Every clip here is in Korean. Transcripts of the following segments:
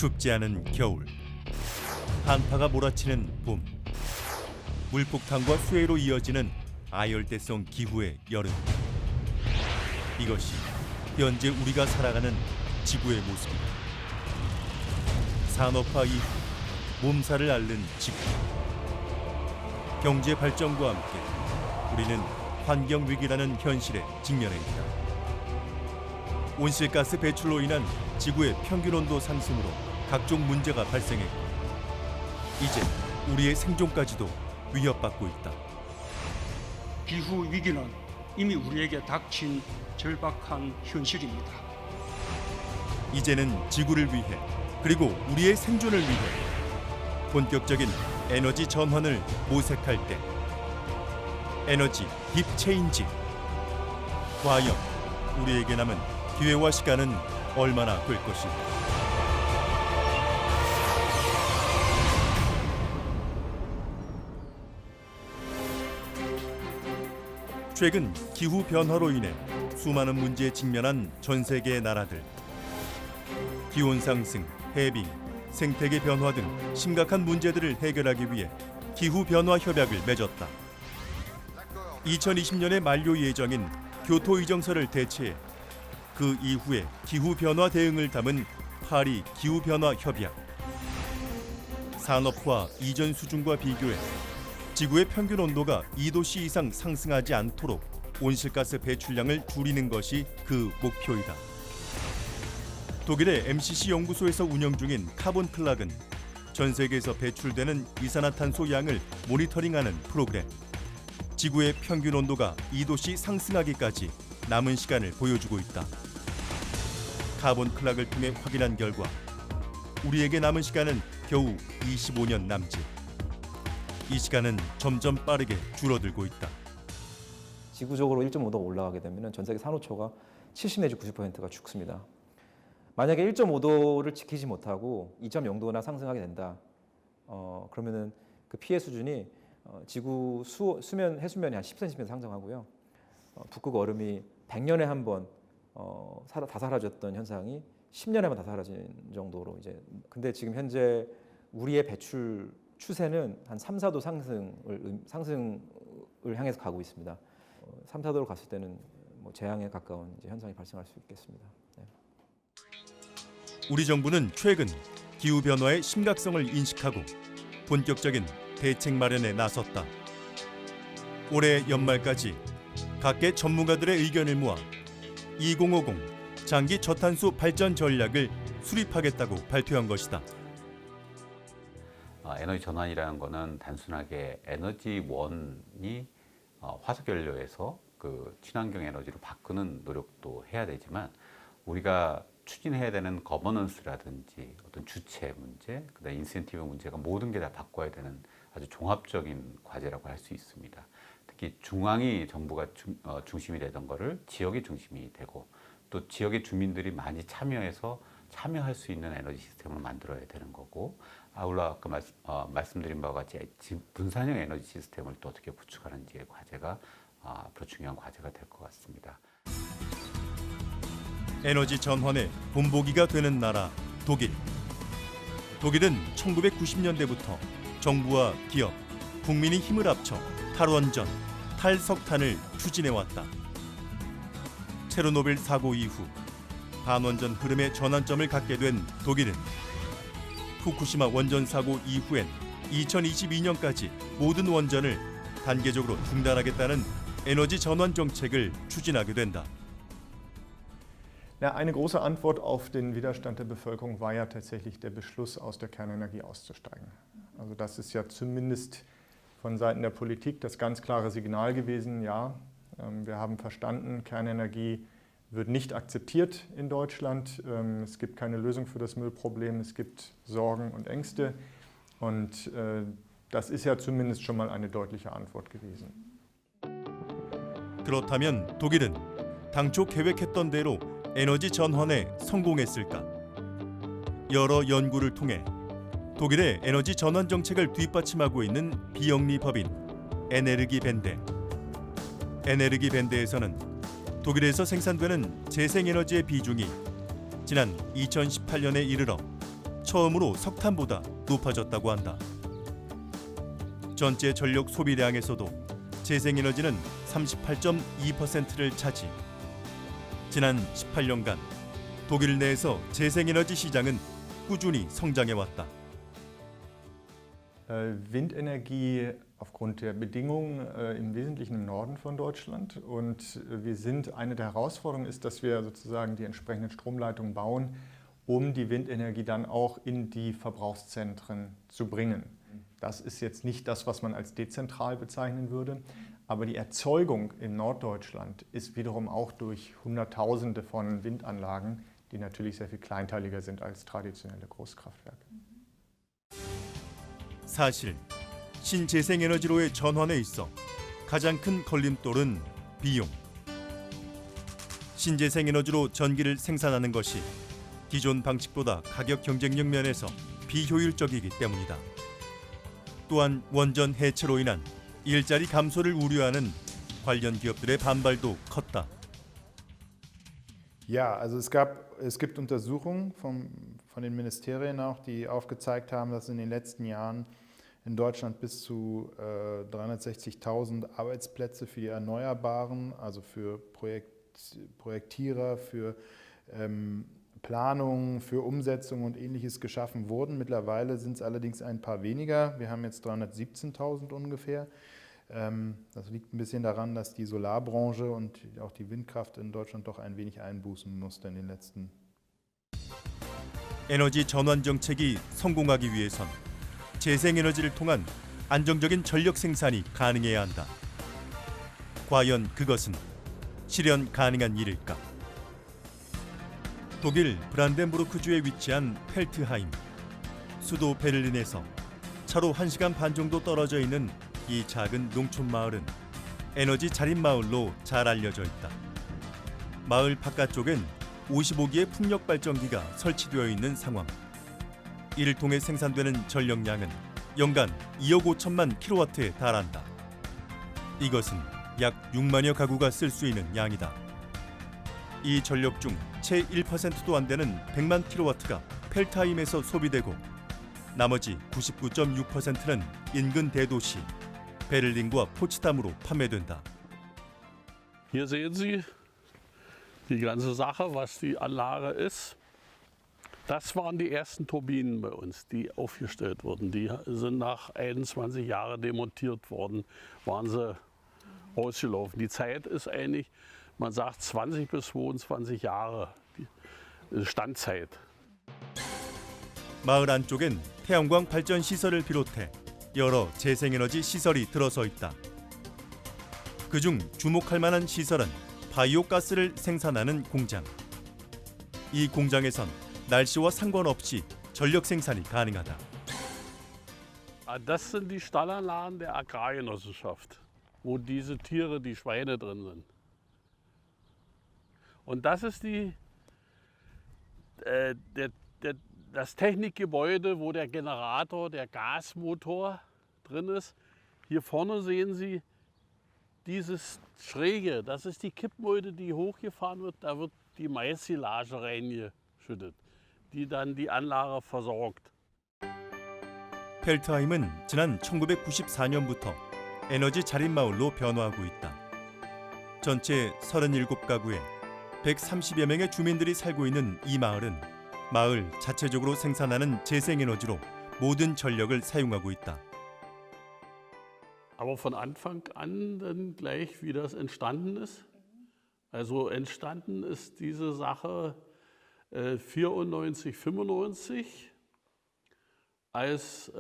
춥지 않은 겨울, 한파가 몰아치는 봄, 물폭탄과 수해로 이어지는 아열대성 기후의 여름. 이것이 현재 우리가 살아가는 지구의 모습이다. 산업화 이후 몸살을 앓는 지구. 경제 발전과 함께 우리는 환경 위기라는 현실에 직면해 있다. 온실가스 배출로 인한 지구의 평균 온도 상승으로 각종 문제가 발생했고, 이제 우리의 생존까지도 위협받고 있다. 기후 위기는 이미 우리에게 닥친 절박한 현실입니다. 이제는 지구를 위해, 그리고 우리의 생존을 위해 본격적인 에너지 전환을 모색할 때, 에너지 딥 체인지. 과연 우리에게 남은 기회와 시간은 얼마나 될 것일까? 최근 기후 변화로 인해 수많은 문제에 직면한 전 세계의 나라들. 기온 상승, 해빙, 생태계 변화 등 심각한 문제들을 해결하기 위해 기후 변화 협약을 맺었다. 2020년에 만료 예정인 교토 의정서를 대체해 그 이후에 기후 변화 대응을 담은 파리 기후 변화 협약. 산업화 이전 수준과 비교해 지구의 평균 온도가 2도씨 이상 상승하지 않도록 온실가스 배출량을 줄이는 것이 그 목표이다. 독일의 MCC 연구소에서 운영 중인 카본 클락은 전 세계에서 배출되는 이산화탄소 양을 모니터링하는 프로그램. 지구의 평균 온도가 2도씨 상승하기까지 남은 시간을 보여주고 있다. 카본 클락을 통해 확인한 결과 우리에게 남은 시간은 겨우 25년 남짓. 이 시간은 점점 빠르게 줄어들고 있다. 지구적으로 1.5도 올라가게 되면 전 세계 산호초가 70 내지 90%가 죽습니다. 만약에 1.5도를 지키지 못하고 2.0도나 상승하게 된다. 그러면은 그 피해 수준이 지구 수면 해수면이 한 10cm 상승하고요. 북극 얼음이 100년에 한 번 다 사라졌던 현상이 10년에 한 번 다 사라진 정도로 이제. 근데 지금 현재 우리의 배출 추세는 한 3, 4도 상승을 향해서 가고 있습니다. 3, 4도로 갔을 때는 뭐 재앙에 가까운 이제 현상이 발생할 수 있겠습니다. 네. 우리 정부는 최근 기후 변화의 심각성을 인식하고 본격적인 대책 마련에 나섰다. 올해 연말까지 각계 전문가들의 의견을 모아 2050 장기 저탄소 발전 전략을 수립하겠다고 발표한 것이다. 에너지 전환이라는 것은 단순하게 에너지원이 화석 연료에서 그 친환경 에너지로 바꾸는 노력도 해야 되지만, 우리가 추진해야 되는 거버넌스라든지 어떤 주체 문제, 그다음 인센티브 문제가 모든 게 다 바꿔야 되는 아주 종합적인 과제라고 할 수 있습니다. 특히 중앙이 정부가 중심이 되던 거를 지역이 중심이 되고, 또 지역의 주민들이 많이 참여할 수 있는 에너지 시스템을 만들어야 되는 거고, 아울러 아까 말씀드린 바와 같이 분산형 에너지 시스템을 또 어떻게 구축하는지의 과제가 앞으로 중요한 과제가 될 것 같습니다. 에너지 전환의 본보기가 되는 나라 독일. 독일은 1990년대부터 정부와 기업, 국민이 힘을 합쳐 탈원전, 탈석탄을 추진해왔다. 체르노빌 사고 이후 반원전 흐름의 전환점을 갖게 된 독일은 후쿠시마 원전 사고 이후엔 2022년까지 모든 원전을 단계적으로 중단하겠다는 에너지 전환 정책을 추진하게 된다. Ja, eine große Antwort auf den Widerstand der Bevölkerung war ja tatsächlich der Beschluss, aus der Kernenergie auszusteigen. Also das ist ja zumindest von Seiten der Politik das ganz klare Signal gewesen, ja, wir haben verstanden, Kernenergie wird nicht akzeptiert in Deutschland. Es gibt keine Lösung für das Müllproblem, es gibt Sorgen und Ängste. Und das ist ja zumindest schon mal eine deutliche Antwort gewesen. 그렇다면 독일은 당초 계획했던 대로 에너지 전환에 성공했을까? 여러 연구를 통해 독일의 에너지 전환 정책을 뒷받침하고 있는 비영리 법인 에네르기벤데. 에네르기벤데에서는 독일에서 생산되는 재생에너지의 비중이 지난 2018년에 이르러 처음으로 석탄보다 높아졌다고 한다. 전체 전력 소비량에서도 재생에너지는 38.2%를 차지. 지난 18년간 독일 내에서 재생에너지 시장은 꾸준히 성장해왔다. Windenergie aufgrund der Bedingungen im Wesentlichen im Norden von Deutschland. Und wir sind, eine der Herausforderungen ist, dass wir sozusagen die entsprechenden Stromleitungen bauen, um die Windenergie dann auch in die Verbrauchszentren zu bringen. Das ist jetzt nicht das, was man als dezentral bezeichnen würde, aber die Erzeugung in Norddeutschland ist wiederum auch durch Hunderttausende von Windanlagen, die natürlich sehr viel kleinteiliger sind als traditionelle Großkraftwerke. 사실 신재생에너지로의 전환에 있어 가장 큰 걸림돌은 비용. 신재생에너지로 전기를 생산하는 것이 기존 방식보다 가격 경쟁력 면에서 비효율적이기 때문이다. 또한 원전 해체로 인한 일자리 감소를 우려하는 관련 기업들의 반발도 컸다. Ja, also es gibt Untersuchungen von den Ministerien auch, die aufgezeigt haben, dass in den letzten Jahren in Deutschland bis zu 360.000 Arbeitsplätze für die Erneuerbaren, also für Projektierer, für Planung, für Umsetzung und Ähnliches geschaffen wurden. Mittlerweile sind es allerdings ein paar weniger. Wir haben jetzt 317.000 ungefähr. Das liegt ein bisschen daran, dass die Solarbranche und auch die Windkraft in Deutschland doch ein wenig einbußen musste in den letzten. 에너지 전환 정책이 성공하기 위해선 재생에너지를 통한 안정적인 전력 생산이 가능해야 한다. 과연 그것은 실현 가능한 일일까? 독일 브란덴부르크주에 위치한 펠트하임. 수도 베를린에서 차로 1시간 반 정도 떨어져 있는 이 작은 농촌 마을은 에너지 자립마을로 잘 알려져 있다. 마을 바깥쪽엔 55기의 풍력 발전기가 설치되어 있는 상황. 이를 통해 생산되는 전력량은 연간 2억 5천만 킬로와트에 달한다. 이것은 약 6만여 가구가 쓸 수 있는 양이다. 이 전력 중 채 1%도 안 되는 100만 킬로와트가 펠트하임에서 소비되고 나머지 99.6%는 인근 대도시 베를린과 포츠담으로 판매된다. Hier sehen Sie die ganze Sache, was die Anlage ist. Das waren die ersten Turbinen bei uns, die aufgestellt wurden. Die sind nach 21 Jahren demontiert worden, waren sie ausgelaufen. Die Zeit ist eigentlich, man sagt 20 bis 22 Jahre, die Standzeit. 마을 안쪽엔 태양광 발전 시설을 비롯해 여러 재생에너지 시설이 들어서 있다. 그중 주목할 만한 시설은 바이오 가스를 생산하는 공장. 이 공장에선 날씨와 상관없이 전력 생산이 가능하다. Das sind die Stallanlagen der Agrargenossenschaft, wo diese Tiere, die Schweine drin sind. Und das ist das Technikgebäude, wo der Generator, der Gasmotor drin ist. Hier vorne sehen Sie dieses Schräge, das ist die Kippmulde, die hochgefahren wird. Da wird die Mais-Silage reingeschüttet, die dann die Anlage versorgt. 펠트하임은 지난 1994년부터 에너지 자립마을로 변화하고 있다. 전체 37가구에 130여 명의 주민들이 살고 있는 이 마을은 마을 자체적으로 생산하는 재생에너지로 모든 전력을 사용하고 있다. Aber von Anfang an dann gleich, wie das entstanden ist. Also entstanden ist diese Sache 94, 95, als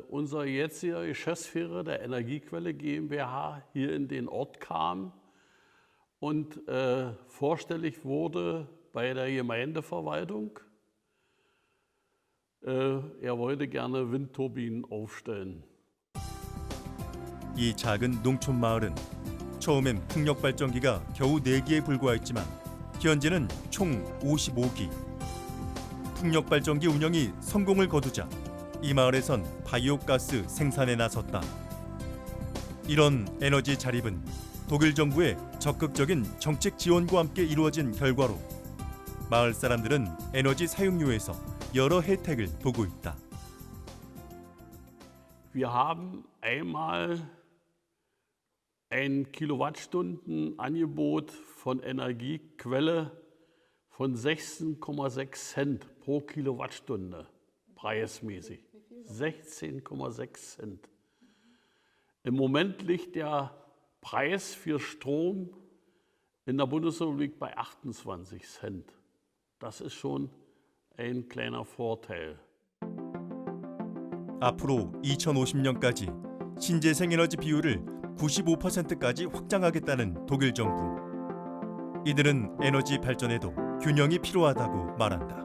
unser jetziger Geschäftsführer der Energiequelle GmbH hier in den Ort kam und vorstellig wurde bei der Gemeindeverwaltung. Er wollte gerne Windturbinen aufstellen. 이 작은 농촌 마을은 처음엔 풍력 발전기가 겨우 4기에 불과했지만 현재는 총 55기. 풍력 발전기 운영이 성공을 거두자 이 마을에선 바이오 가스 생산에 나섰다. 이런 에너지 자립은 독일 정부의 적극적인 정책 지원과 함께 이루어진 결과로 마을 사람들은 에너지 사용료에서 여러 혜택을 보고 있다. Wir haben einmal ein Kilowattstundenangebot von Energiequelle von 16,6 Cent pro Kilowattstunde preismäßig. 16,6 Cent. Im Moment liegt der Preis für Strom in der Bundesrepublik bei 28 Cent. Das ist schon ein kleiner Vorteil. 앞으로 2050년까지 신재생에너지 비율을 95%까지 확장하겠다는 독일 정부. 이들은 에너지 발전에도 균형이 필요하다고 말한다.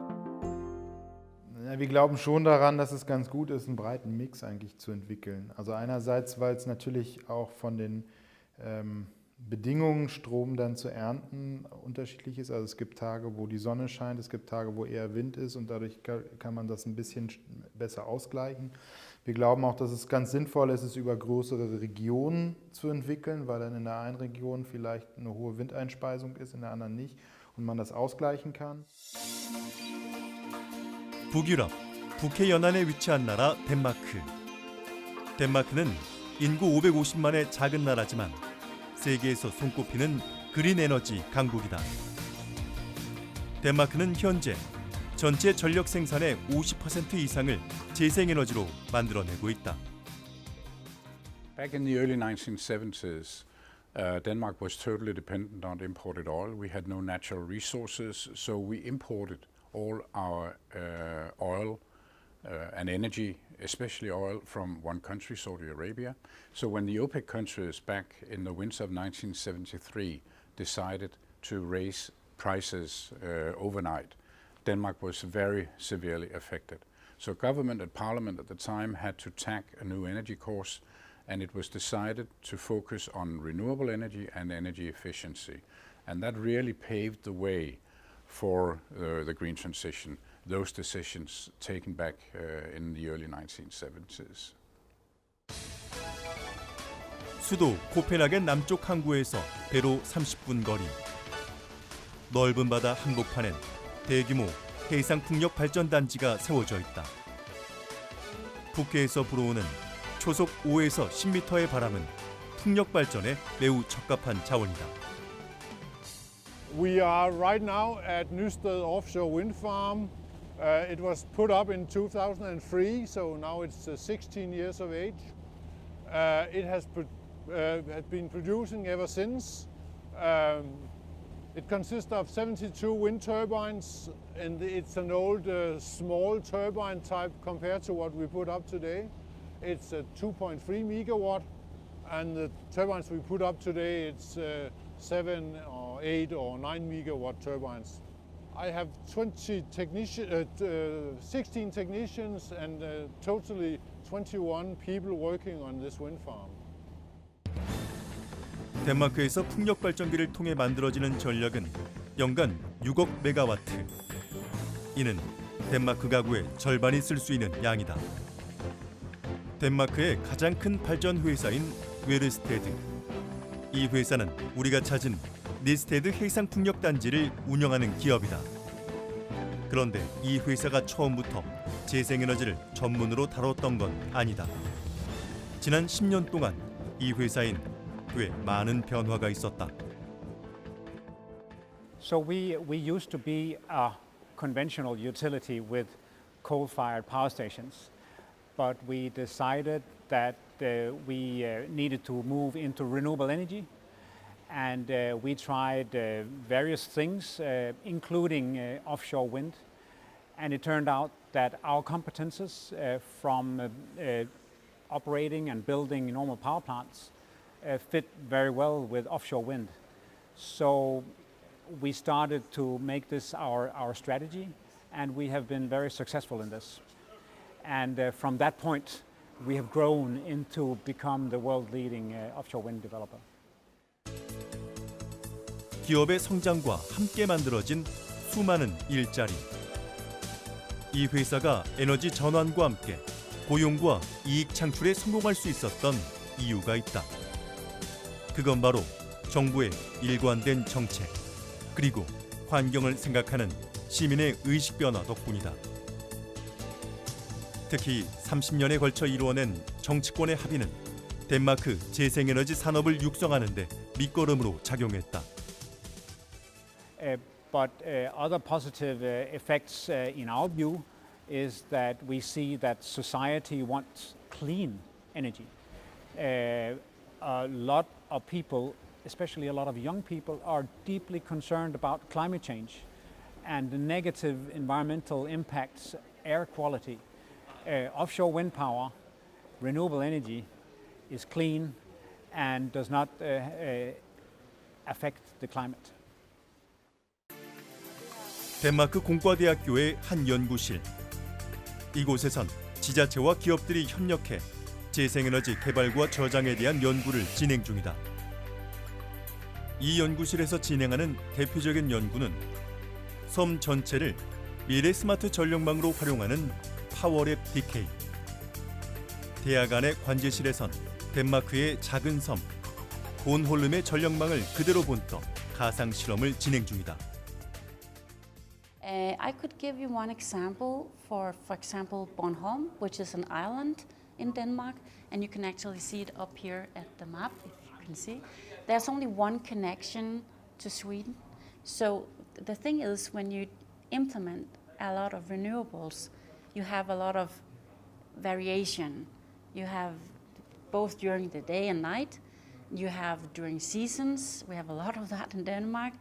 Ja, wir glauben schon daran, dass es ganz gut ist, einen breiten Mix eigentlich zu entwickeln. Also einerseits, weil es natürlich auch von den Bedingungen, Strom dann zu ernten, unterschiedlich ist. Also es gibt Tage, wo die Sonne scheint, es gibt Tage, wo eher Wind ist und dadurch kann man das ein bisschen besser ausgleichen. Wir glauben auch, dass es ganz sinnvoll ist, es über größere Regionen zu entwickeln, weil dann in der einen Region vielleicht eine hohe Windeinspeisung ist, in der anderen nicht und man das ausgleichen kann. 북유럽, 북해 연안에 위치한 나라 덴마크. 덴마크는 인구 550만의 작은 나라지만 세계에서 손꼽히는 그린 에너지 강국이다. 덴마크는 현재 전체 전력 생산의 50% 이상을 재생에너지로 만들어내고 있다. Back in the early 1970s, Denmark was totally dependent on imported oil. We had no natural resources, so we imported all our oil and energy, especially oil, from one country, Saudi Arabia. So when the OPEC countries back in the winter of 1973 decided to raise prices overnight, Denmark was very severely affected. So government and parliament at the time had to tack a new energy course, and it was decided to focus on renewable energy and energy efficiency. And that really paved the way for the green transition, those decisions taken back in the early 1970s. 수도 코펜하겐 남쪽 항구에서 배로 30분 거리. 넓은 바다 한복판엔 대규모 해상 풍력 발전 단지가 세워져 있다. 북해에서 불어오는 초속 5에서 10m의 바람은 풍력 발전에 매우 적합한 자원이다. We are right now at Nysted Offshore Wind Farm. It was put up in 2003, so now it's 16 years of age. It has been producing ever since. It consists of 72 wind turbines, and it's an old small turbine type compared to what we put up today. It's 2.3 megawatt, and the turbines we put up today, it's 7 or 8 or 9 megawatt turbines. I have 16 technicians and totally 21 people working on this wind farm. 덴마크에서 풍력 발전기를 통해 만들어지는 전력은 연간 6억 메가와트. 이는 덴마크 가구의 절반이 쓸 수 있는 양이다. 덴마크의 가장 큰 발전 회사인 웨르스테드. 이 회사는 우리가 찾은 니스테드 해상 풍력 단지를 운영하는 기업이다. 그런데 이 회사가 처음부터 재생에너지를 전문으로 다뤘던 건 아니다. 지난 10년 동안 이 회사엔 꽤 많은 변화가 있었다. So we used to be a conventional utility with coal-fired power stations, but we decided that we needed to move into renewable energy, and we tried various things, including offshore wind, and it turned out that our competences from operating and building normal power plants fit very well with offshore wind. So we started to make this our strategy, and we have been very successful in this. And from that point, we have grown into become the world-leading offshore wind developer. 기업의 성장과 함께 만들어진 수많은 일자리. 이 회사가 에너지 전환과 함께 고용과 이익 창출에 성공할 수 있었던 이유가 있다. 그건 바로 정부의 일관된 정책, 그리고 환경을 생각하는 시민의 의식 변화 덕분이다. 특히 30년에 걸쳐 이루어낸 정치권의 합의는 덴마크 재생에너지 산업을 육성하는 데 밑거름으로 작용했다. But other positive effects in our view is that we see that society wants clean energy. A lot of people, especially a lot of young people, are deeply concerned about climate change and the negative environmental impacts, air quality. Offshore wind power, renewable energy, is clean and does not affect the climate. 덴마크 공과대학교의 한 연구실. 이곳에선 지자체와 기업들이 협력해 재생에너지 개발과 저장에 대한 연구를 진행 중이다. 이 연구실에서 진행하는 대표적인 연구는 섬 전체를 미래 스마트 전력망으로 활용하는 파워랩 DK. 대학 안의 관제실에선 덴마크의 작은 섬 본홀름의 전력망을 그대로 본떠 가상 실험을 진행 중이다. I could give you one example for example, Bornholm, which is an island in Denmark, and you can actually see it up here at the map, if you can see. There's only one connection to Sweden. So the thing is, when you implement a lot of renewables, you have a lot of variation. You have both during the day and night. You have during seasons. We have a lot of that in Denmark.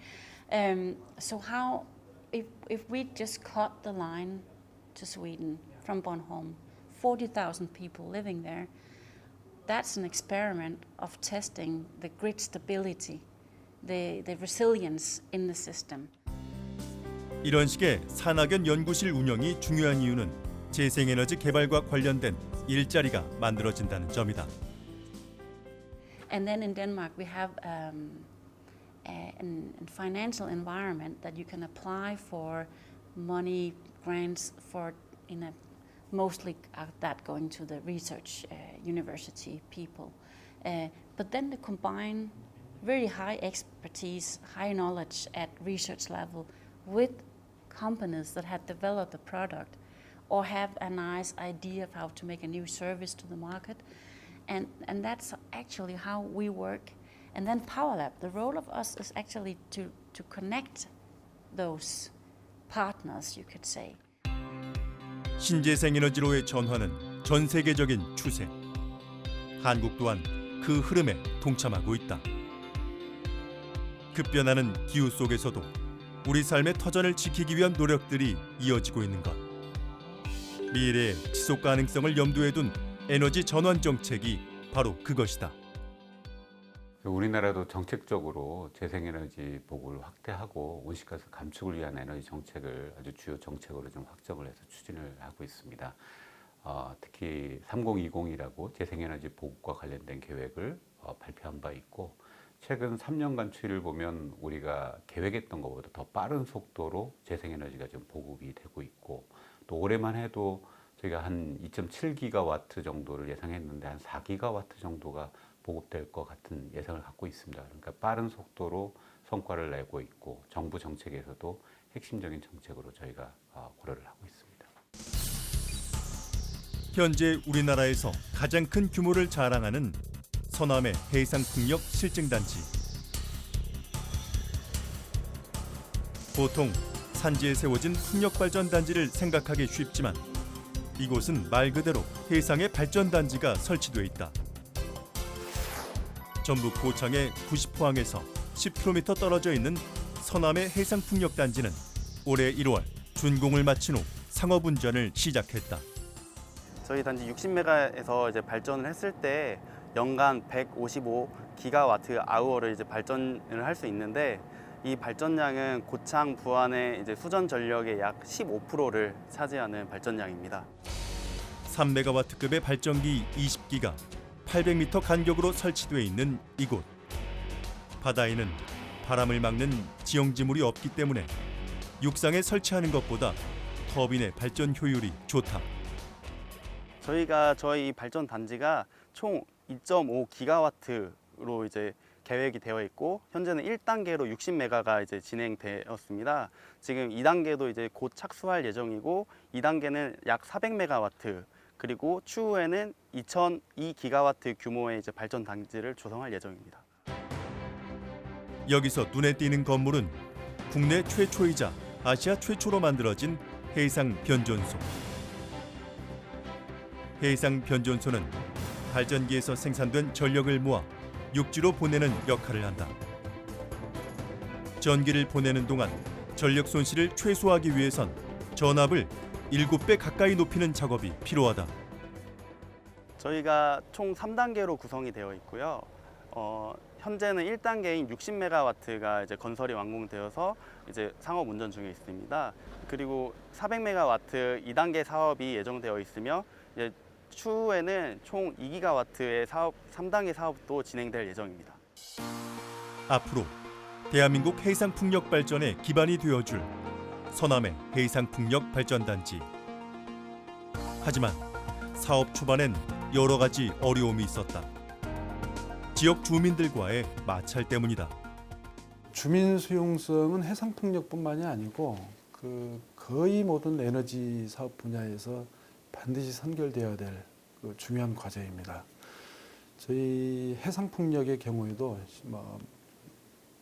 So how, if we just cut the line to Sweden from Bornholm, 40,000 people living there, that's an experiment of testing the grid stability, the resilience in the system. 이런 식의 산학연 연구실 운영이 중요한 이유는 재생에너지 개발과 관련된 일자리가 만들어진다는 점이다. And then in Denmark we have a financial environment that you can apply for money grants for mostly that going to the research university people. But then to combine very high expertise, high knowledge at research level with companies that have developed a product or have a nice idea of how to make a new service to the market. And that's actually how we work. And then PowerLab, the role of us is actually to connect those partners, you could say. 신재생 에너지로의 전환은 전 세계적인 추세. 한국 또한 그 흐름에 동참하고 있다. 급변하는 기후 속에서도 우리 삶의 터전을 지키기 위한 노력들이 이어지고 있는 것. 미래의 지속 가능성을 염두에 둔 에너지 전환 정책이 바로 그것이다. 우리나라도 정책적으로 재생에너지 보급을 확대하고 온실가스 감축을 위한 에너지 정책을 아주 주요 정책으로 좀 확정을 해서 추진을 하고 있습니다. 특히 3020이라고 재생에너지 보급과 관련된 계획을 발표한 바 있고, 최근 3년간 추이를 보면 우리가 계획했던 것보다 더 빠른 속도로 재생에너지가 좀 보급이 되고 있고, 또 올해만 해도 저희가 한 2.7기가와트 정도를 예상했는데 한 4기가와트 정도가 보급될 것 같은 예상을 갖고 있습니다. 그러니까 빠른 속도로 성과를 내고 있고, 정부 정책에서도 핵심적인 정책으로 저희가 고려를 하고 있습니다. 현재 우리나라에서 가장 큰 규모를 자랑하는 서남의 해상풍력 실증단지. 보통 산지에 세워진 풍력발전단지를 생각하기 쉽지만 이곳은 말 그대로 해상의 발전단지가 설치돼 있다. 전북 고창의 90포항에서 10km 떨어져 있는 서남의 해상풍력단지는 올해 1월 준공을 마친 후 상업운전을 시작했다. 저희 단지 60메가에서 이제 발전을 했을 때 연간 155기가와트 아워를 이제 발전을 할 수 있는데, 이 발전량은 고창 부안의 이제 수전 전력의 약 15%를 차지하는 발전량입니다. 3메가와트급의 발전기 20기가 800m 간격으로 설치되어 있는 이곳. 바다에는 바람을 막는 지형지물이 없기 때문에 육상에 설치하는 것보다 터빈의 발전 효율이 좋다. 저희가 저희 발전 단지가 총 2.5기가와트로 이제 계획이 되어 있고, 현재는 1단계로 60메가가 이제 진행되었습니다. 지금 2단계도 이제 곧 착수할 예정이고, 2단계는 약 400메가와트 그리고 추후에는 2002기가와트 규모의 이제 발전 단지를 조성할 예정입니다. 여기서 눈에 띄는 건물은 국내 최초이자 아시아 최초로 만들어진 해상 변전소. 해상 변전소는 발전기에서 생산된 전력을 모아 육지로 보내는 역할을 한다. 전기를 보내는 동안 전력 손실을 최소화하기 위해선 전압을 7배 가까이 높이는 작업이 필요하다. 저희가 총 3단계로 구성이 되어 있고요. 현재는 1단계인 60메가와트가 이제 건설이 완공되어서 이제 상업 운전 중에 있습니다. 그리고 400메가와트 2단계 사업이 예정되어 있으며 이제 추후에는 총 2기가와트의 사업 3단계 사업도 진행될 예정입니다. 앞으로 대한민국 해상풍력 발전의 기반이 되어줄 서남해 해상풍력 발전단지. 하지만 사업 초반엔 여러 가지 어려움이 있었다. 지역 주민들과의 마찰 때문이다. 주민 수용성은 해상풍력뿐만이 아니고 거의 모든 에너지 사업 분야에서 반드시 선결되어야 될 중요한 과제입니다. 저희 해상풍력의 경우에도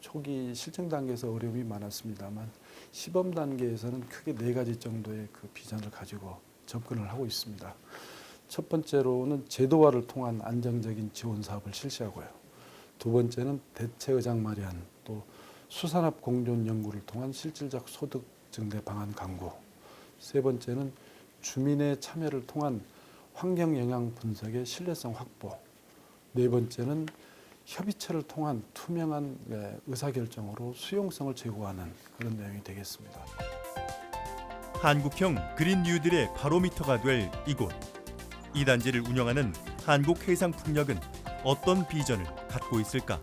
초기 실증 단계에서 어려움이 많았습니다만 시범 단계에서는 크게 4가지 정도의 비전을 가지고 접근을 하고 있습니다. 첫 번째로는 제도화를 통한 안정적인 지원 사업을 실시하고요. 두 번째는 대체 의장 마련, 또 수산업 공존 연구를 통한 실질적 소득 증대 방안 강구. 세 번째는 주민의 참여를 통한 환경 영향 분석의 신뢰성 확보. 네 번째는 협의체를 통한 투명한 의사결정으로 수용성을 제고하는 그런 내용이 되겠습니다. 한국형 그린 뉴딜의 바로미터가 될 이곳. 이 단지를 운영하는 한국해상풍력은 어떤 비전을 갖고 있을까?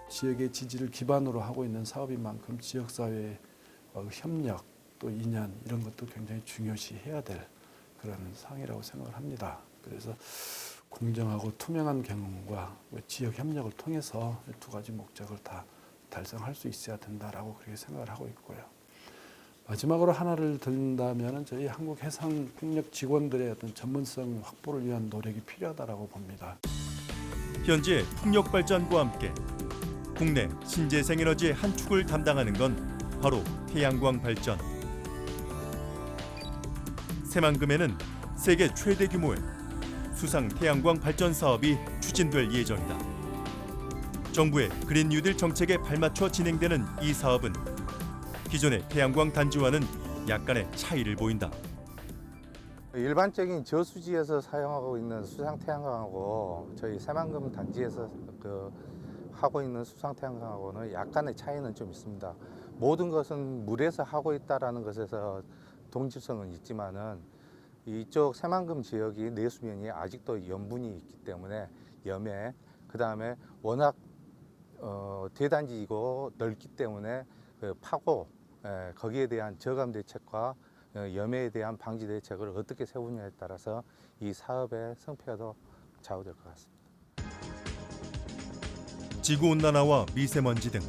지역의 지지를 기반으로 하고 있는 사업인 만큼 지역사회의 협력, 또 인연 이런 것도 굉장히 중요시해야 될 그런 상황이라고 생각을 합니다. 그래서 공정하고 투명한 경영과 지역 협력을 통해서 2가지 목적을 다 달성할 수 있어야 된다라고 그렇게 생각을 하고 있고요. 마지막으로 하나를 든다면 저희 한국해상풍력 직원들의 어떤 전문성 확보를 위한 노력이 필요하다고 봅니다. 현재 풍력 발전과 함께 국내 신재생에너지의 한 축을 담당하는 건 바로 태양광 발전. 새만금에는 세계 최대 규모의 수상 태양광 발전 사업이 추진될 예정이다. 정부의 그린 뉴딜 정책에 발맞춰 진행되는 이 사업은 기존의 태양광 단지와는 약간의 차이를 보인다. 일반적인 저수지에서 사용하고 있는 수상 태양광하고 저희 새만금 단지에서 하고 있는 수상 태양광하고는 약간의 차이는 좀 있습니다. 모든 것은 물에서 하고 있다라는 것에서 동질성은 있지만은 이쪽 새만금 지역이 내수면이 아직도 염분이 있기 때문에 염해, 그 다음에 워낙 대단지이고 넓기 때문에 파고 거기에 대한 저감 대책과 염해에 대한 방지 대책을 어떻게 세우느냐에 따라서 이 사업의 성패가 더 좌우될 것 같습니다. 지구온난화와 미세먼지 등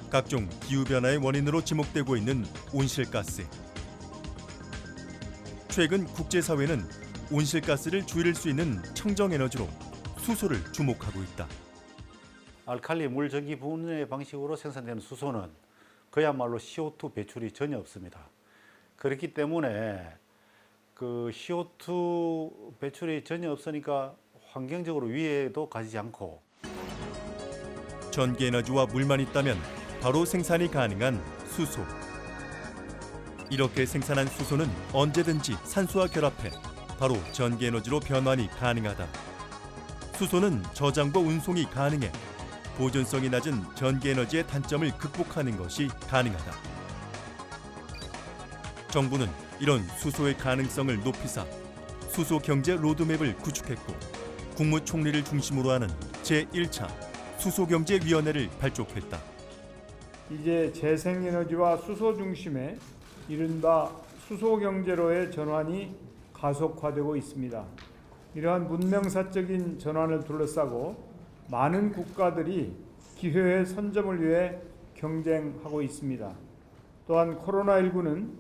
각종 기후변화의 원인으로 지목되고 있는 온실가스. 최근 국제사회는 온실가스를 줄일 수 있는 청정에너지로 수소를 주목하고 있다. 알칼리 물전기 분해 방식으로 생산되는 수소는 그야말로 CO2 배출이 전혀 없습니다. 그렇기 때문에 CO2 배출이 전혀 없으니까 환경적으로 위해도 가지 않고 전기에너지와 물만 있다면 바로 생산이 가능한 수소. 이렇게 생산한 수소는 언제든지 산소와 결합해 바로 전기에너지로 변환이 가능하다. 수소는 저장과 운송이 가능해 보존성이 낮은 전기에너지의 단점을 극복하는 것이 가능하다. 정부는 이런 수소의 가능성을 높이사 수소 경제 로드맵을 구축했고 국무총리를 중심으로 하는 제1차 수소경제위원회를 발족했다. 이제 재생에너지와 수소 중심의 이른바 수소경제로의 전환이 가속화되고 있습니다. 이러한 문명사적인 전환을 둘러싸고 많은 국가들이 기회의 선점을 위해 경쟁하고 있습니다. 또한 코로나19는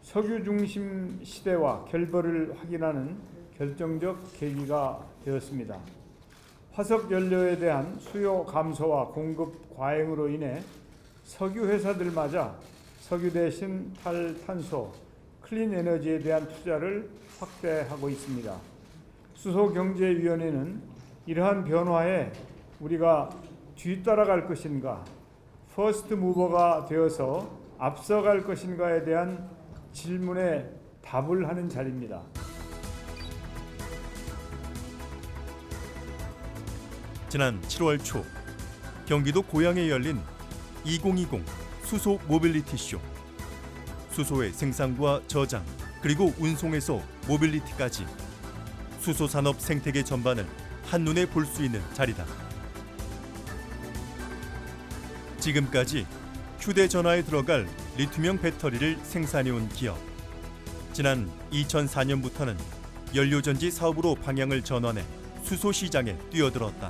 석유 중심 시대와 결벌을 확인하는 결정적 계기가 되었습니다. 화석 연료에 대한 수요 감소와 공급 과잉으로 인해 석유 회사들마저 석유 대신 탈탄소, 클린 에너지에 대한 투자를 확대하고 있습니다. 수소경제위원회는 이러한 변화에 우리가 뒤따라갈 것인가, 퍼스트 무버가 되어서 앞서갈 것인가에 대한 질문에 답을 하는 자리입니다. 지난 7월 초 경기도 고양에 열린 2020 수소 모빌리티 쇼. 수소의 생산과 저장, 그리고 운송에서 모빌리티까지 수소 산업 생태계 전반을 한눈에 볼 수 있는 자리다. 지금까지 휴대전화에 들어갈 리튬형 배터리를 생산해온 기업. 지난 2004년부터는 연료전지 사업으로 방향을 전환해 수소 시장에 뛰어들었다.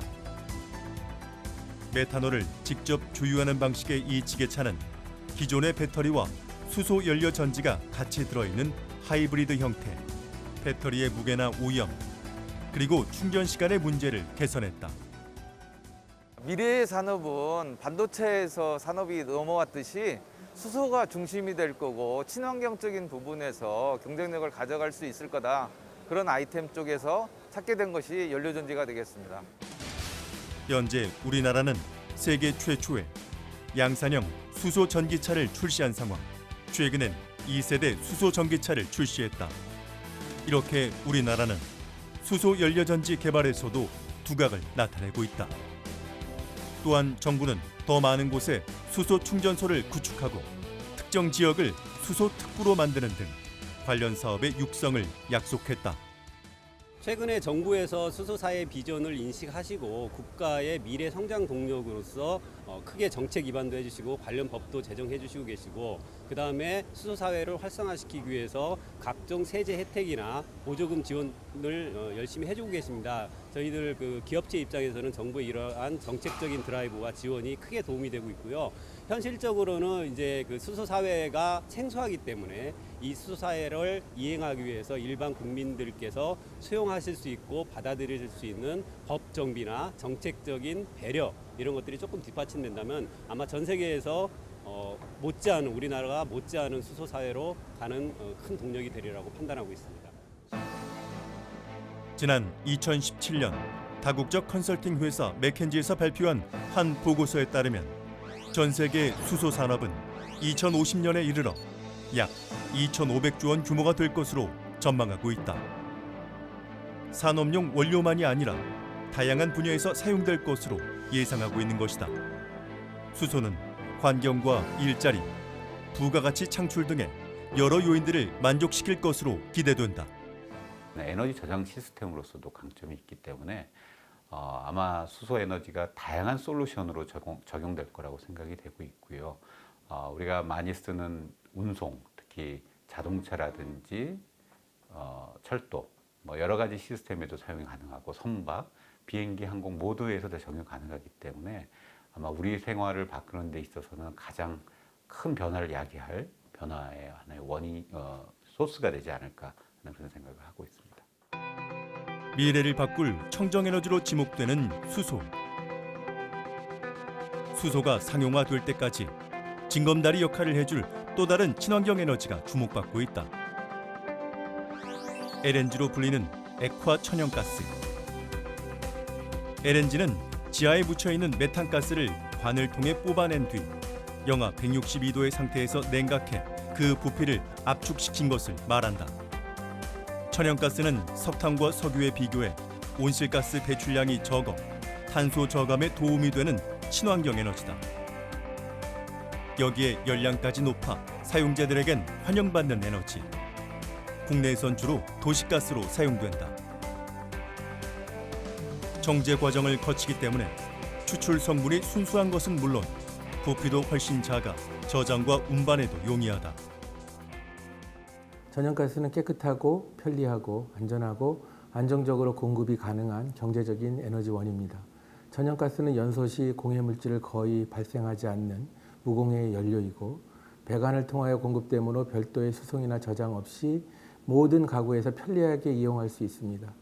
메탄올을 직접 주유하는 방식의 이 지게차는 기존의 배터리와 수소 연료 전지가 같이 들어있는 하이브리드 형태, 배터리의 무게나 오염, 그리고 충전 시간의 문제를 개선했다. 미래의 산업은 반도체에서 산업이 넘어왔듯이 수소가 중심이 될 거고 친환경적인 부분에서 경쟁력을 가져갈 수 있을 거다. 그런 아이템 쪽에서 찾게 된 것이 연료전지가 되겠습니다. 현재 우리나라는 세계 최초의 양산형 수소 전기차를 출시한 상황. 최근엔 2세대 수소 전기차를 출시했다. 이렇게 우리나라는 수소 연료전지 개발에서도 두각을 나타내고 있다. 또한 정부는 더 많은 곳에 수소 충전소를 구축하고 특정 지역을 수소 특구로 만드는 등 관련 사업의 육성을 약속했다. 최근에 정부에서 수소사의 비전을 인식하시고 국가의 미래 성장 동력으로서 크게 정책 기반도 해주시고 관련 법도 제정해 주시고 계시고, 그다음에 수소사회를 활성화시키기 위해서 각종 세제 혜택이나 보조금 지원을 열심히 해주고 계십니다. 저희들 그 기업체 입장에서는 정부의 이러한 정책적인 드라이브와 지원이 크게 도움이 되고 있고요. 현실적으로는 이제 그 수소사회가 생소하기 때문에 이 수소사회를 이행하기 위해서 일반 국민들께서 수용하실 수 있고 받아들일 수 있는 법 정비나 정책적인 배려, 이런 것들이 조금 뒷받침된다면 아마 전 세계에서 못지않은, 우리나라가 못지않은 수소사회로 가는 큰 동력이 되리라고 판단하고 있습니다. 지난 2017년 다국적 컨설팅 회사 맥켄지에서 발표한 한 보고서에 따르면 전 세계 수소 산업은 2050년에 이르러 약 2,500조 원 규모가 될 것으로 전망하고 있다. 산업용 원료만이 아니라 다양한 분야에서 사용될 것으로 예상하고 있는 것이다. 수소는 환경과 일자리, 부가가치 창출 등의 여러 요인들을 만족시킬 것으로 기대된다. 에너지 저장 시스템으로서도 강점이 있기 때문에 아마 수소 에너지가 다양한 솔루션으로 적용될 거라고 생각이 되고 있고요. 우리가 많이 쓰는 운송, 특히 자동차라든지 철도, 여러 가지 시스템에도 사용이 가능하고 선박, 비행기, 항공 모두에서 다 적용 가능하기 때문에 아마 우리 생활을 바꾸는 데 있어서는 가장 큰 변화를 야기할 변화의 하나의 소스가 되지 않을까 하는 그런 생각을 하고 있습니다. 미래를 바꿀 청정에너지로 지목되는 수소. 수소가 상용화될 때까지 징검다리 역할을 해줄 또 다른 친환경 에너지가 주목받고 있다. LNG로 불리는 액화 천연가스. LNG는 지하에 묻혀있는 메탄가스를 관을 통해 뽑아낸 뒤 영하 162도의 상태에서 냉각해 그 부피를 압축시킨 것을 말한다. 천연가스는 석탄과 석유에 비교해 온실가스 배출량이 적어 탄소 저감에 도움이 되는 친환경 에너지다. 여기에 열량까지 높아 사용자들에겐 환영받는 에너지. 국내에선 주로 도시가스로 사용된다. 정제 과정을 거치기 때문에 추출 성분이 순수한 것은 물론 부피도 훨씬 작아 저장과 운반에도 용이하다. 천연가스는 깨끗하고 편리하고 안전하고 안정적으로 공급이 가능한 경제적인 에너지원입니다. 천연가스는 연소 시 공해물질을 거의 발생하지 않는 무공해 연료이고 배관을 통하여 공급되므로 별도의 수송이나 저장 없이 모든 가구에서 편리하게 이용할 수 있습니다.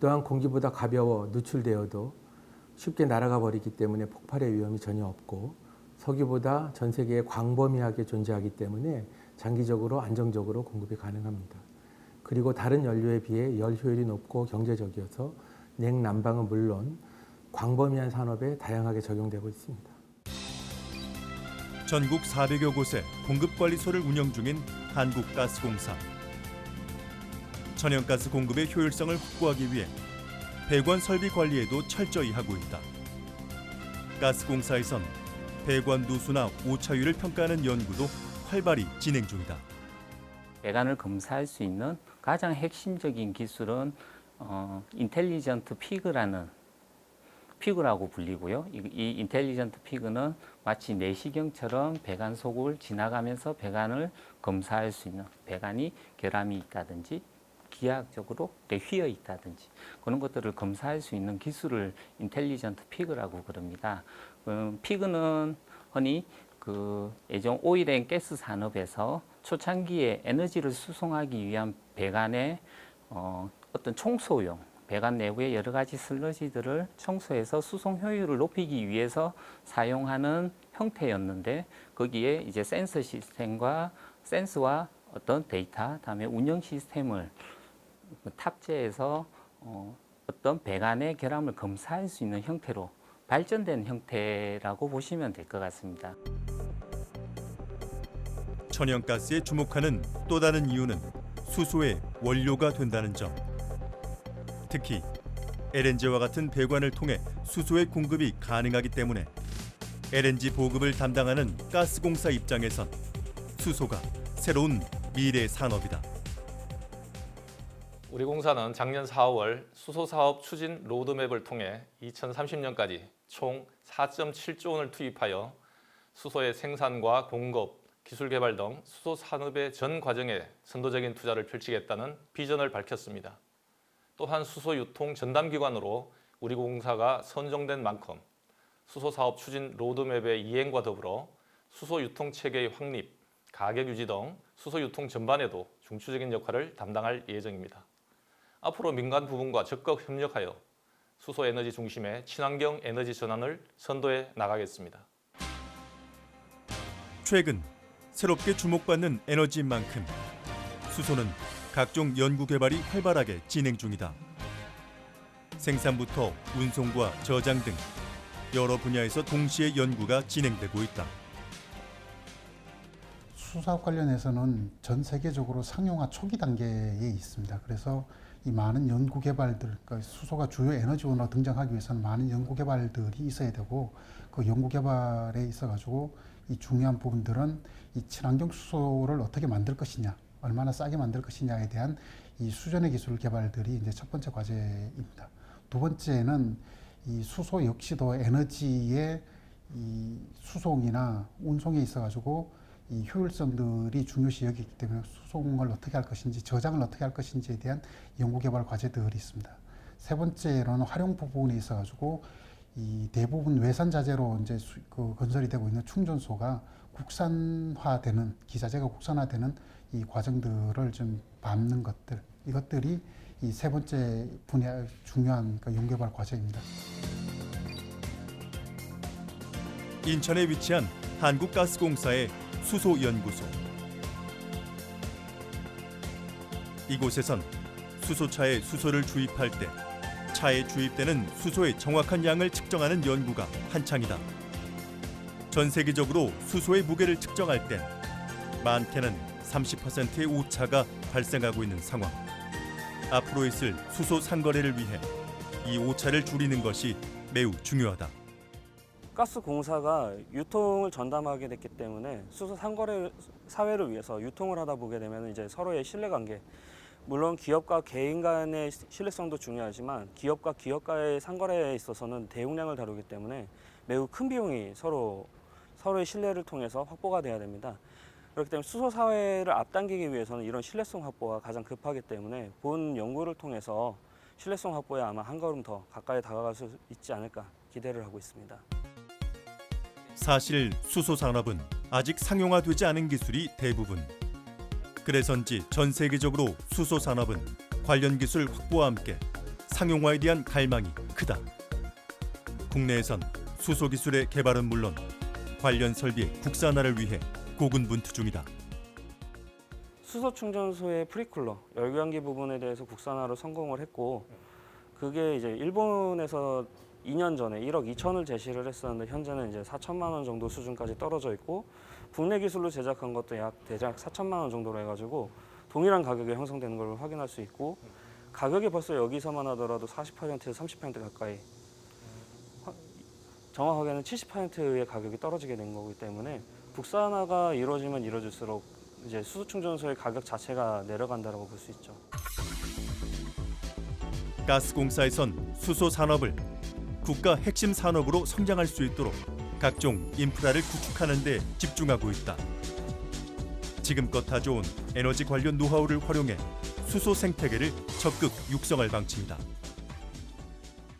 또한 공기보다 가벼워 누출되어도 쉽게 날아가 버리기 때문에 폭발의 위험이 전혀 없고 석유보다 전 세계에 광범위하게 존재하기 때문에 장기적으로 안정적으로 공급이 가능합니다. 그리고 다른 연료에 비해 열 효율이 높고 경제적이어서 냉난방은 물론 광범위한 산업에 다양하게 적용되고 있습니다. 전국 400여 곳에 공급관리소를 운영 중인 한국가스공사. 천연가스 공급의 효율성을 확보하기 위해 배관 설비 관리에도 철저히 하고 있다. 가스공사에선 배관 누수나 오차율을 평가하는 연구도 활발히 진행 중이다. 배관을 검사할 수 있는 가장 핵심적인 기술은 인텔리전트 피그라고 불리고요. 이 인텔리전트 피그는 마치 내시경처럼 배관 속을 지나가면서 배관을 검사할 수 있는, 배관이 결함이 있다든지 기하학적으로 휘어 있다든지 그런 것들을 검사할 수 있는 기술을 인텔리전트 피그라고 그럽니다. 피그는 흔히 예전 오일 앤 가스 산업에서 초창기에 에너지를 수송하기 위한 배관의 어떤 청소용, 배관 내부의 여러 가지 슬러지들을 청소해서 수송 효율을 높이기 위해서 사용하는 형태였는데, 거기에 이제 센서 시스템과 센스와 어떤 데이터, 다음에 운영 시스템을 탑재해서 어떤 배관의 결함을 검사할 수 있는 형태로 발전된 형태라고 보시면 될 것 같습니다. 천연가스에 주목하는 또 다른 이유는 수소의 원료가 된다는 점. 특히 LNG와 같은 배관을 통해 수소의 공급이 가능하기 때문에 LNG 보급을 담당하는 가스공사 입장에선 수소가 새로운 미래 산업이다. 우리 공사는 작년 4월 수소사업 추진 로드맵을 통해 2030년까지 총 4.7조 원을 투입하여 수소의 생산과 공급, 기술 개발 등 수소 산업의 전 과정에 선도적인 투자를 펼치겠다는 비전을 밝혔습니다. 또한 수소 유통 전담기관으로 우리 공사가 선정된 만큼 수소 사업 추진 로드맵의 이행과 더불어 수소 유통 체계의 확립, 가격 유지 등 수소 유통 전반에도 중추적인 역할을 담당할 예정입니다. 앞으로 민간 부문과 적극 협력하여 수소 에너지 중심의 친환경 에너지 전환을 선도해 나가겠습니다. 최근 새롭게 주목받는 에너지인 만큼 수소는 각종 연구 개발이 활발하게 진행 중이다. 생산부터 운송과 저장 등 여러 분야에서 동시에 연구가 진행되고 있다. 수소사업 관련해서는 전 세계적으로 상용화 초기 단계에 있습니다. 그래서 이 많은 연구 개발들, 그러니까 수소가 주요 에너지원으로 등장하기 위해서는 많은 연구 개발들이 있어야 되고, 그 연구 개발에 있어가지고 이 중요한 부분들은 이 친환경 수소를 어떻게 만들 것이냐, 얼마나 싸게 만들 것이냐에 대한 이 수준의 기술 개발들이 이제 첫 번째 과제입니다. 두 번째는 이 수소 역시도 에너지의 이 수송이나 운송에 있어가지고 이 효율성들이 중요시 여기기 때문에 수송을 어떻게 할 것인지, 저장을 어떻게 할 것인지에 대한 연구 개발 과제들이 있습니다. 세 번째로는 활용 부분에 있어가지고 이 대부분 외산 자재로 이제 건설이 되고 있는 충전소가 국산화되는, 기자재가 국산화되는 이 과정들을 좀 밟는 것들, 이것들이 이 세 번째 분야 중요한 연구 개발 과제입니다. 인천에 위치한 한국가스공사의 수소연구소. 이곳에선 수소차에 수소를 주입할 때 차에 주입되는 수소의 정확한 양을 측정하는 연구가 한창이다. 전 세계적으로 수소의 무게를 측정할 땐 많게는 30%의 오차가 발생하고 있는 상황. 앞으로 있을 수소 상거래를 위해 이 오차를 줄이는 것이 매우 중요하다. 가스공사가 유통을 전담하게 됐기 때문에 수소 상거래 사회를 위해서 유통을 하다 보게 되면 이제 서로의 신뢰관계, 물론 기업과 개인 간의 신뢰성도 중요하지만 기업과 기업과의 상거래에 있어서는 대용량을 다루기 때문에 매우 큰 비용이 서로의 신뢰를 통해서 확보가 돼야 됩니다. 그렇기 때문에 수소 사회를 앞당기기 위해서는 이런 신뢰성 확보가 가장 급하기 때문에 본 연구를 통해서 신뢰성 확보에 아마 한 걸음 더 가까이 다가갈 수 있지 않을까 기대를 하고 있습니다. 사실 수소 산업은 아직 상용화되지 않은 기술이 대부분. 그래서인지 전 세계적으로 수소 산업은 관련 기술 확보와 함께 상용화에 대한 갈망이 크다. 국내에선 수소 기술의 개발은 물론 관련 설비의 국산화를 위해 고군분투 중이다. 수소 충전소의 프리쿨러, 열감기 부분에 대해서 국산화로 성공을 했고, 그게 이제 일본에서 2년 전에 1억 2천을 제시를 했었는데 현재는 이제 4천만 원 정도 수준까지 떨어져 있고, 국내 기술로 제작한 것도 대략 4천만 원 정도로 해가지고 동일한 가격에 형성되는 걸 확인할 수 있고, 가격이 벌써 여기서만 하더라도 40%에서 30% 가까이, 정확하게는 70%의 가격이 떨어지게 된 거기 때문에 국산화가 이루어지면 이루어질수록 이제 수소 충전소의 가격 자체가 내려간다고 볼 수 있죠. 가스공사에선 수소 산업을 국가 핵심 산업으로 성장할 수 있도록 각종 인프라를 구축하는 데 집중하고 있다. 지금껏 가져온 에너지 관련 노하우를 활용해 수소 생태계를 적극 육성할 방침이다.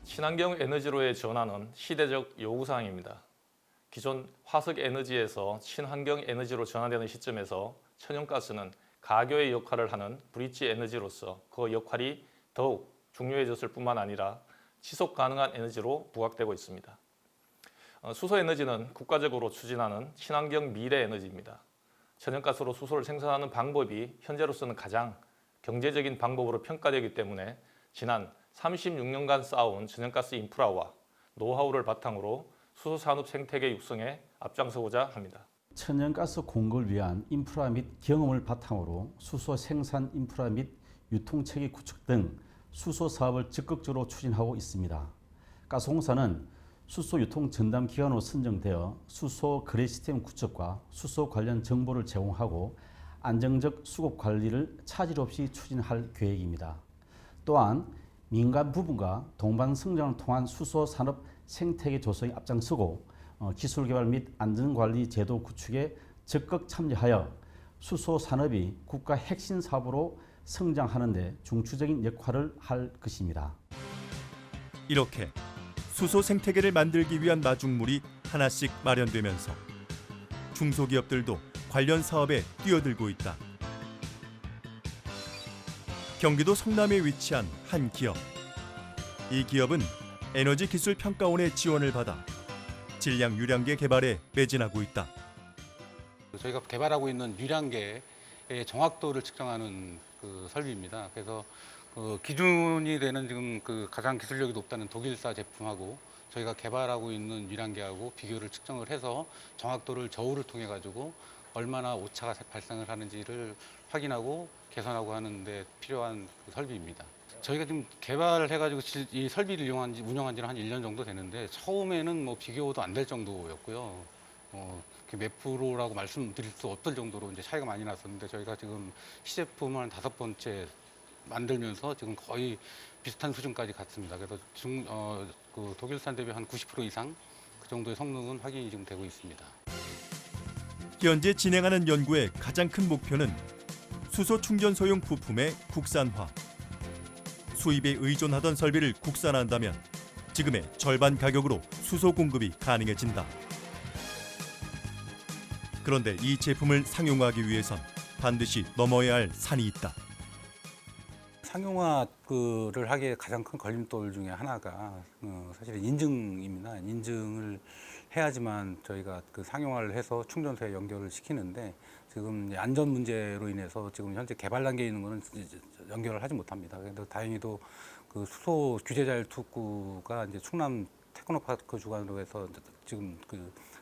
친환경 에너지로의 전환은 시대적 요구사항입니다. 기존 화석 에너지에서 친환경 에너지로 전환되는 시점에서 천연가스는 가교의 역할을 하는 브릿지 에너지로서 그 역할이 더욱 중요해졌을 뿐만 아니라 지속 가능한 에너지로 부각되고 있습니다. 수소 에너지는 국가적으로 추진하는 친환경 미래 에너지입니다. 천연가스로 수소를 생산하는 방법이 현재로서는 가장 경제적인 방법으로 평가되기 때문에 지난 36년간 쌓아온 천연가스 인프라와 노하우를 바탕으로 수소 산업 생태계 육성에 앞장서고자 합니다. 천연가스 공급을 위한 인프라 및 경험을 바탕으로 수소 생산 인프라 및 유통체계 구축 등 수소 사업을 적극적으로 추진하고 있습니다. 가스공사는 수소 유통 전담 기관으로 선정되어 수소 거래 시스템 구축과 수소 관련 정보를 제공하고 안정적 수급 관리를 차질 없이 추진할 계획입니다. 또한 민간 부분과 동반 성장을 통한 수소 산업 생태계 조성에 앞장서고 기술 개발 및 안전관리 제도 구축에 적극 참여하여 수소 산업이 국가 핵심 사업으로 성장하는 데 중추적인 역할을 할 것입니다. 이렇게 수소 생태계를 만들기 위한 마중물이 하나씩 마련되면서 중소기업들도 관련 사업에 뛰어들고 있다. 경기도 성남에 위치한 한 기업. 이 기업은 에너지기술평가원의 지원을 받아 질량 유량계 개발에 매진하고 있다. 저희가 개발하고 있는 유량계의 정확도를 측정하는 그 설비입니다. 그래서 기준이 되는 지금 가장 기술력이 높다는 독일사 제품하고 저희가 개발하고 있는 유량계하고 비교를 측정을 해서 정확도를 저울을 통해 가지고 얼마나 오차가 발생을 하는지를 확인하고 개선하고 하는 데 필요한 설비입니다. 저희가 지금 개발을 해가지고 이 설비를 운영한 지는 한 1년 정도 되는데 처음에는 뭐 비교도 안 될 정도였고요. 몇 프로라고 말씀드릴 수 없을 정도로 이제 차이가 많이 났었는데 저희가 지금 시제품을 한 5번째 만들면서 지금 거의 비슷한 수준까지 갔습니다. 그래서 독일산 대비 한 90% 이상 그 정도의 성능은 확인이 지금 되고 있습니다. 현재 진행하는 연구의 가장 큰 목표는 수소 충전소용 부품의 국산화. 수입에 의존하던 설비를 국산화한다면 지금의 절반 가격으로 수소 공급이 가능해진다. 그런데 이 제품을 상용화하기 위해선 반드시 넘어야 할 산이 있다. 상용화를 하기에 가장 큰 걸림돌 중에 하나가 사실은 인증입니다. 인증을 해야지만 저희가 상용화를 해서 충전소에 연결을 시키는데 지금 안전 문제로 인해서 지금 현재 개발 단계에 있는 거는 연결을 하지 못합니다. 그런데 다행히도 수소 규제자율 투구가 이제 충남 테크노파크 주관으로 해서 지금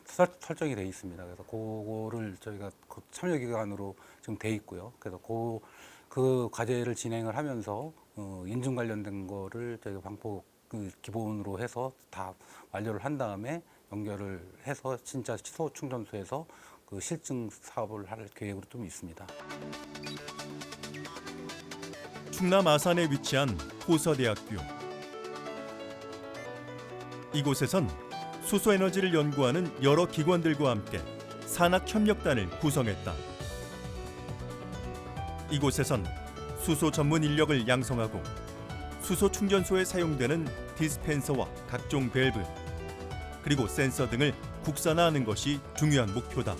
설정이 돼 있습니다. 그래서 그거를 저희가 참여 기관으로 지금 돼 있고요. 그래서 그 과제를 진행을 하면서 인증 관련된 거를 저희가 방법 기본으로 해서 다 완료를 한 다음에 연결을 해서 진짜 수소 충전소에서 실증 사업을 할 계획으로 좀 있습니다. 충남 아산에 위치한 호서대학교. 이곳에선 수소에너지를 연구하는 여러 기관들과 함께 산학협력단을 구성했다. 이곳에선 수소 전문 인력을 양성하고 수소 충전소에 사용되는 디스펜서와 각종 밸브, 그리고 센서 등을 국산화하는 것이 중요한 목표다.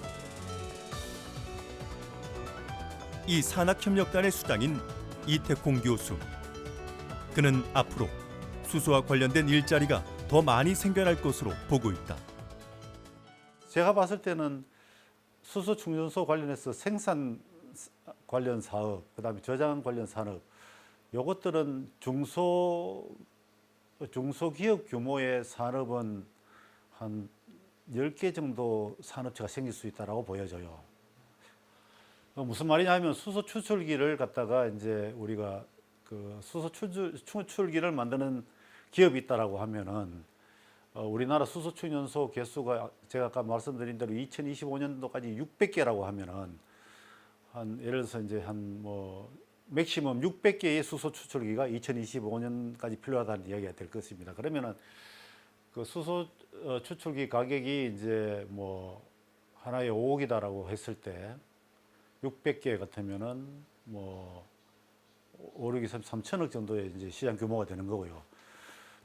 이 산학협력단의 수장인 이태콩 교수. 그는 앞으로 수소와 관련된 일자리가 더 많이 생겨날 것으로 보고 있다. 제가 봤을 때는 수소 충전소 관련해서 생산 관련 사업, 그다음에 저장 관련 산업, 요것들은 중소기업 규모의 산업은 한 10개 정도 산업체가 생길 수 있다라고 보여져요. 무슨 말이냐면 수소 추출기를 갖다가 이제 우리가 그 수소 추출기를 만드는 기업이 있다라고 하면은 우리나라 수소 충전소 개수가 제가 아까 말씀드린 대로 2025년도까지 600개라고 하면은 한 예를 들어서 이제 한 뭐 맥시멈 600개의 수소 추출기가 2025년까지 필요하다는 이야기가 될 것입니다. 그러면은 그 수소 추출기 가격이 이제 뭐 하나에 5억이다라고 했을 때 600개 같으면은 뭐 5, 6이 3천억 정도의 이제 시장 규모가 되는 거고요.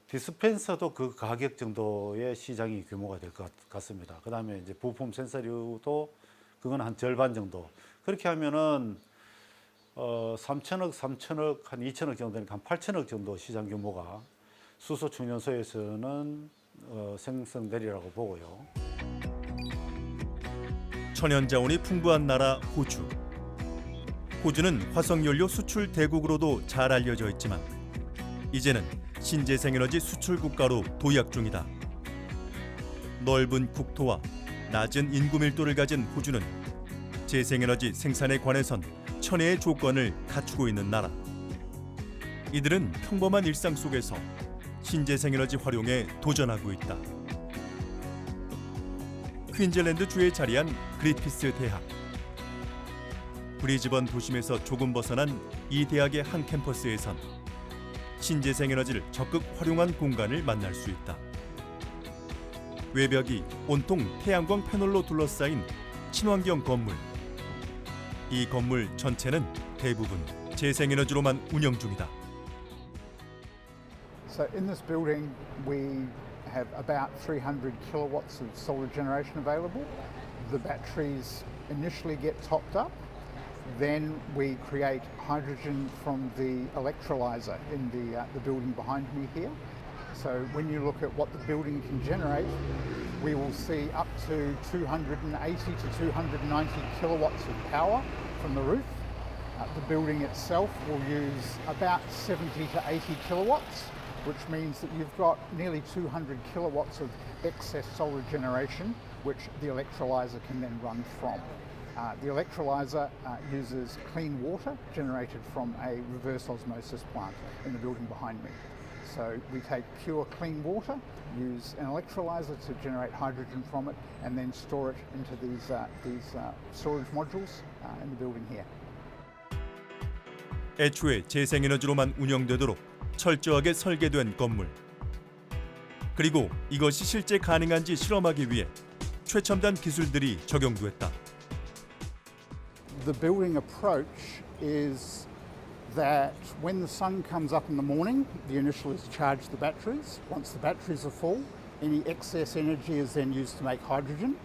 디스펜서도 그 가격 정도의 시장이 규모가 될 것 같습니다. 그 다음에 이제 부품 센서류도 그건 한 절반 정도. 그렇게 하면은 3천억, 한 2천억 정도 되니까 한 8천억 정도 시장 규모가 수소 충전소에서는 생성되리라고 보고요. 천연 자원이 풍부한 나라 호주. 호주는 화석연료 수출 대국으로도 잘 알려져 있지만 이제는 신재생에너지 수출 국가로 도약 중이다. 넓은 국토와 낮은 인구 밀도를 가진 호주는 재생에너지 생산에 관해선 천혜의 조건을 갖추고 있는 나라. 이들은 평범한 일상 속에서 신재생에너지 활용에 도전하고 있다. 퀸즐랜드 주에 자리한 그리피스 대학. 브리즈번 도심에서 조금 벗어난 이 대학의 한 캠퍼스에선 신재생에너지를 적극 활용한 공간을 만날 수 있다. 외벽이 온통 태양광 패널로 둘러싸인 친환경 건물. 이 건물 전체는 대부분 재생에너지로만 운영 중이다. So in this building we have about 300 kilowatts of solar generation available. The batteries initially get topped up. Then we create hydrogen from the electrolyzer in the building behind me here. So when you look at what the building can generate, we will see up to 280 to 290 kilowatts of power from the roof. The building itself will use about 70 to 80 kilowatts, which means that you've got nearly 200 kilowatts of excess solar generation, which the electrolyzer can then run from. The electrolyzer uses clean water generated from a reverse osmosis plant in the building behind me. So we take pure clean water, use an electrolyzer to generate hydrogen from it, and then store it into these storage modules in the building here. 애초에 재생에너지로만 운영되도록 철저하게 설계된 건물. 그리고 이것이 실제 가능한지 실험하기 위해 최첨단 기술들이 적용됐다. The building approach is that when the sun comes up in the morning, the initial is to charge the batteries. Once the batteries are full, any excess energy is then used to make hydrogen.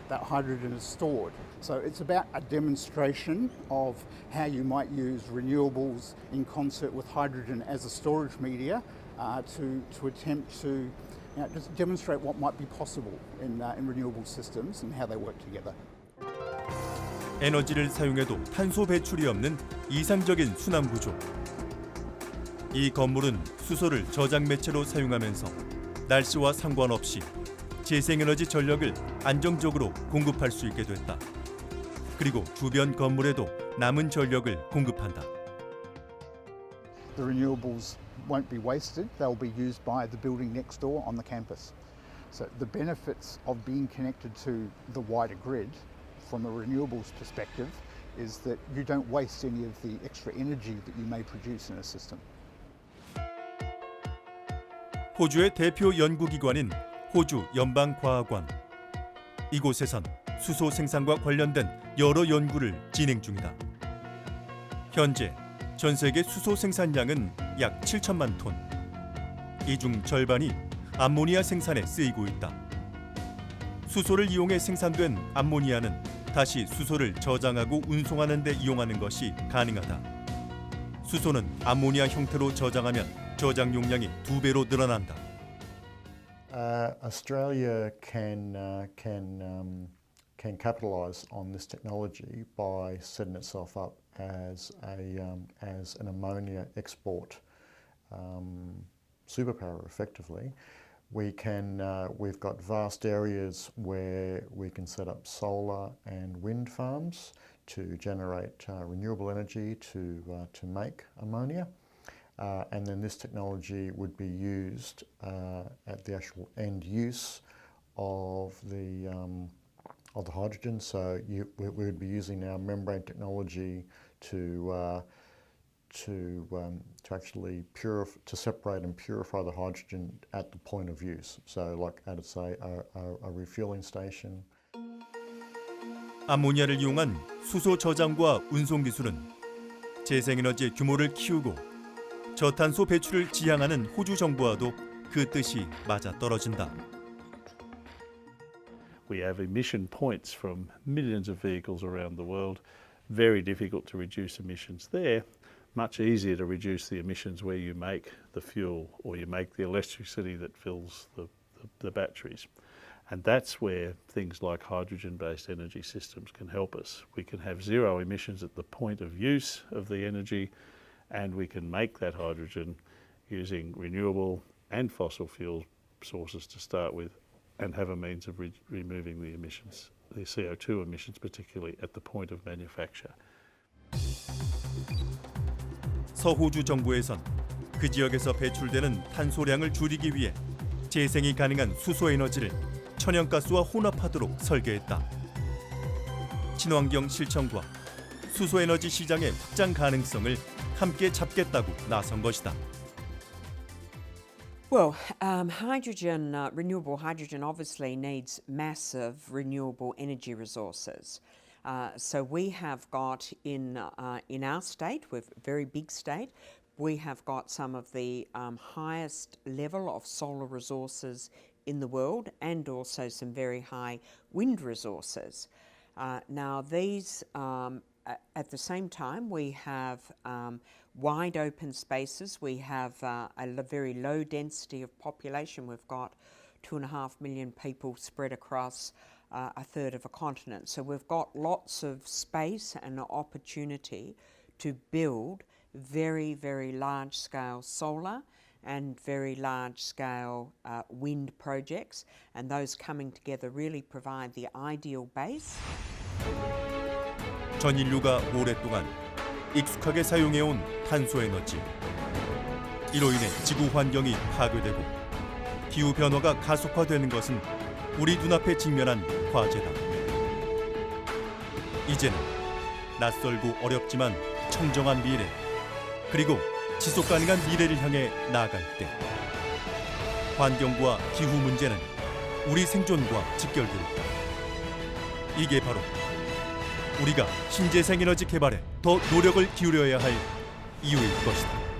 That hydrogen is stored. So it's about a demonstration of how you might use renewables in concert with hydrogen as a storage media to attempt to just demonstrate what might be possible in renewable systems and how they work together. 에너지를 사용해도 탄소 배출이 없는 이상적인 순환 구조. 이 건물은 수소를 저장 매체로 사용하면서 날씨와 상관없이 재생에너지 전력을 안정적으로 공급할 수 있게 됐다. 그리고 주변 건물에도 남은 전력을 공급한다. The renewables won't be wasted. They'll be used by the building next door on the campus. So the benefits of being connected to the wider grid from a renewables perspective is that you don't waste any of the extra energy that you may produce in a system. 호주의 대표 연구기관인 호주 연방과학원. 이곳에선 수소 생산과 관련된 여러 연구를 진행 중이다. 현재 전 세계 수소 생산량은 약 7천만 톤. 이 중 절반이 암모니아 생산에 쓰이고 있다. 수소를 이용해 생산된 암모니아는 다시 수소를 저장하고 운송하는 데 이용하는 것이 가능하다. 수소는 암모니아 형태로 저장하면 저장 용량이 2배로 늘어난다. Australia can capitalise on this technology by setting itself up as an ammonia export superpower. Effectively, we've got vast areas where we can set up solar and wind farms to generate renewable energy to make ammonia. And then this technology would be used at the actual end use of the hydrogen. So we would be using our membrane technology to actually separate and purify the hydrogen at the point of use. So like at say a refueling station. 암모니아를 이용한 수소 저장과 운송 기술은 재생에너지의 규모를 키우고 저탄소 배출을 지향하는 호주 정부와도 그 뜻이 맞아떨어진다. We have emission points from millions of vehicles around the world. Very difficult to reduce emissions there. Much easier to reduce the emissions where you make the fuel or you make the electricity that fills the batteries. And that's where things like hydrogen-based energy systems can help us. We can have zero emissions at the point of use of the energy, and we can make that hydrogen using renewable and fossil fuel sources to start with, and have a means of removing the emissions, the CO2 emissions particularly at the point of manufacture. 서호주 정부에선 그 지역에서 배출되는 탄소량을 줄이기 위해 재생이 가능한 수소 에너지를 천연가스와 혼합하도록 설계했다. 친환경 실천과 수소 에너지 시장의 확장 가능성을 함께 잡겠다고 나선 것이다. Well, renewable hydrogen obviously needs massive renewable energy resources. So we have got in our state, we're a very big state, we have got some of the highest level of solar resources in the world, and also some very high wind resources. Now these, at the same time, we have wide open spaces. We have a very low density of population. We've got 2.5 million people spread across a third of a continent. So we've got lots of space and opportunity to build very, very large-scale solar and very large-scale wind projects, and those coming together really provide the ideal base. 전 인류가 오랫동안 익숙하게 사용해온 탄소 에너지. 이로 인해 지구 환경이 파괴되고 기후 변화가 가속화되는 것은 우리 눈앞에 직면한 과제다. 이제는 낯설고 어렵지만 청정한 미래, 그리고 지속 가능한 미래를 향해 나아갈 때 환경과 기후 문제는 우리 생존과 직결되어 있다. 이게 바로 우리가 신재생 에너지 개발에 더 노력을 기울여야 할 이유일 것이다.